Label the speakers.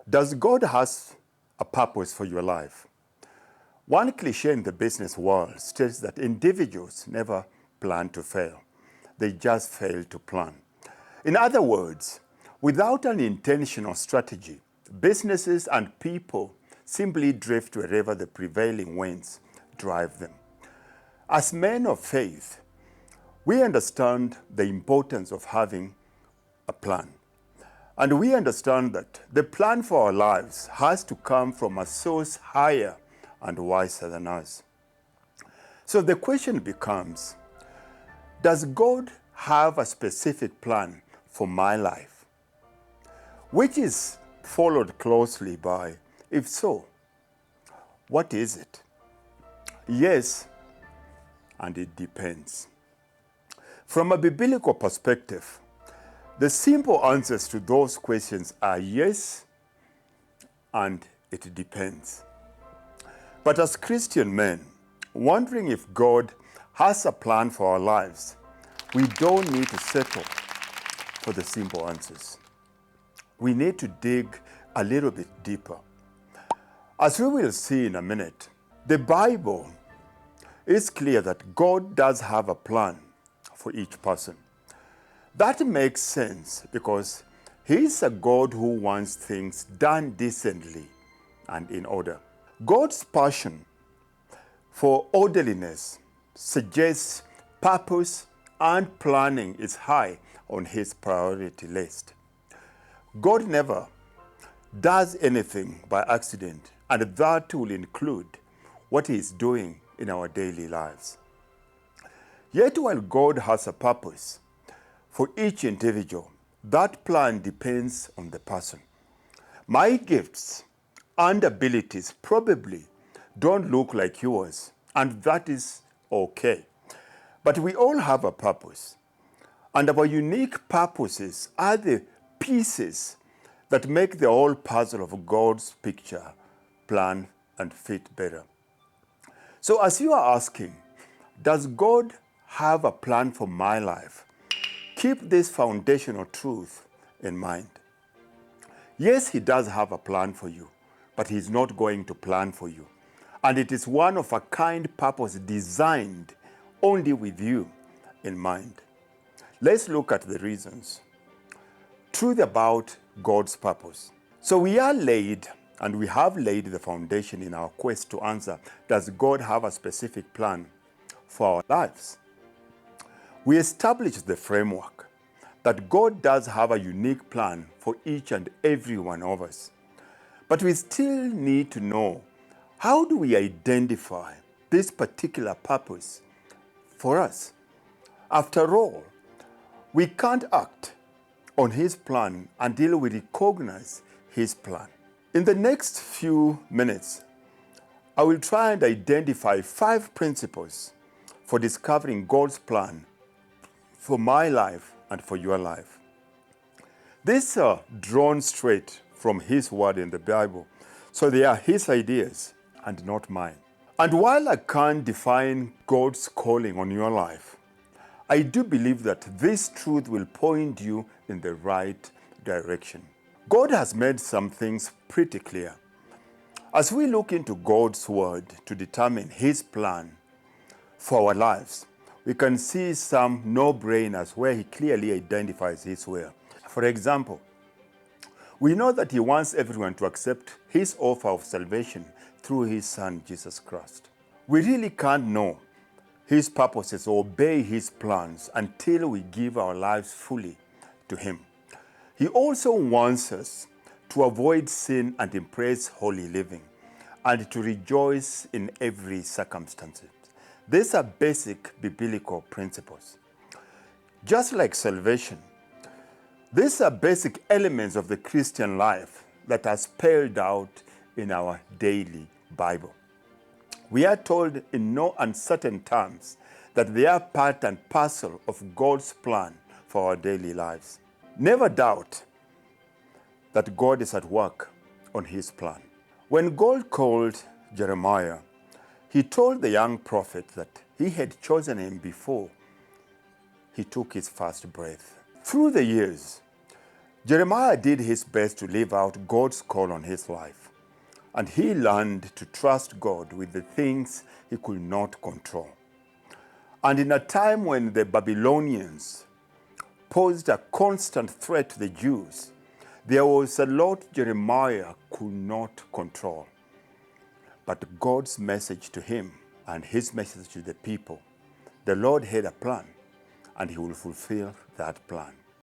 Speaker 1: Does God has a purpose for your life? One cliche in the business world states that individuals never plan to fail. They just fail to plan. In other words, without an intentional strategy, businesses and people simply drift wherever the prevailing winds drive them. As men of faith, we understand the importance of having a plan. And we understand that the plan for our lives has to come from a source higher and wiser than us. So the question becomes, does God have a specific plan for my life? Which is followed closely by, if so, what is it? Yes, and it depends. From a biblical perspective, the simple answers to those questions are yes, and it depends. But as Christian men, wondering if God has a plan for our lives, we don't need to settle for the simple answers. We need to dig a little bit deeper. As we will see in a minute, the Bible is clear that God does have a plan for each person. That makes sense because He is a God who wants things done decently and in order. God's passion for orderliness suggests purpose and planning is high on His priority list. God never does anything by accident, and that will include what He is doing in our daily lives. Yet while God has a purpose for each individual, that plan depends on the person. My gifts and abilities probably don't look like yours, and that is okay. But we all have a purpose, and our unique purposes are the pieces that make the whole puzzle of God's picture plan and fit better. So as you are asking, does God have a plan for my life? Keep this foundational truth in mind. Yes, He does have a plan for you, but He's not going to plan for you. And it is one of a kind purpose designed only with you in mind. Let's look at the reasons. Truth about God's purpose. So we have laid the foundation in our quest to answer, does God have a specific plan for our lives? We established the framework that God does have a unique plan for each and every one of us. But we still need to know, how do we identify this particular purpose for us? After all, we can't act on His plan until we recognize His plan. In the next few minutes, I will try and identify 5 principles for discovering God's plan for my life and for your life. These are drawn straight from His word in the Bible, so they are His ideas and not mine. And while I can't define God's calling on your life, I do believe that this truth will point you in the right direction. God has made some things pretty clear. As we look into God's word to determine His plan for our lives, we can see some no-brainers where He clearly identifies His will. For example, we know that He wants everyone to accept His offer of salvation through His Son, Jesus Christ. We really can't know His purposes or obey His plans until we give our lives fully to Him. He also wants us to avoid sin and embrace holy living, and to rejoice in every circumstance. These are basic biblical principles. Just like salvation, these are basic elements of the Christian life that are spelled out in our daily Bible. We are told in no uncertain terms that they are part and parcel of God's plan for our daily lives. Never doubt that God is at work on His plan. When God called Jeremiah, He told the young prophet that He had chosen him before he took his first breath. Through the years, Jeremiah did his best to live out God's call on his life, and he learned to trust God with the things he could not control. And in a time when the Babylonians posed a constant threat to the Jews, there was a lot Jeremiah could not control. But God's message to him and his message to the people, the Lord had a plan, and he will fulfill that plan.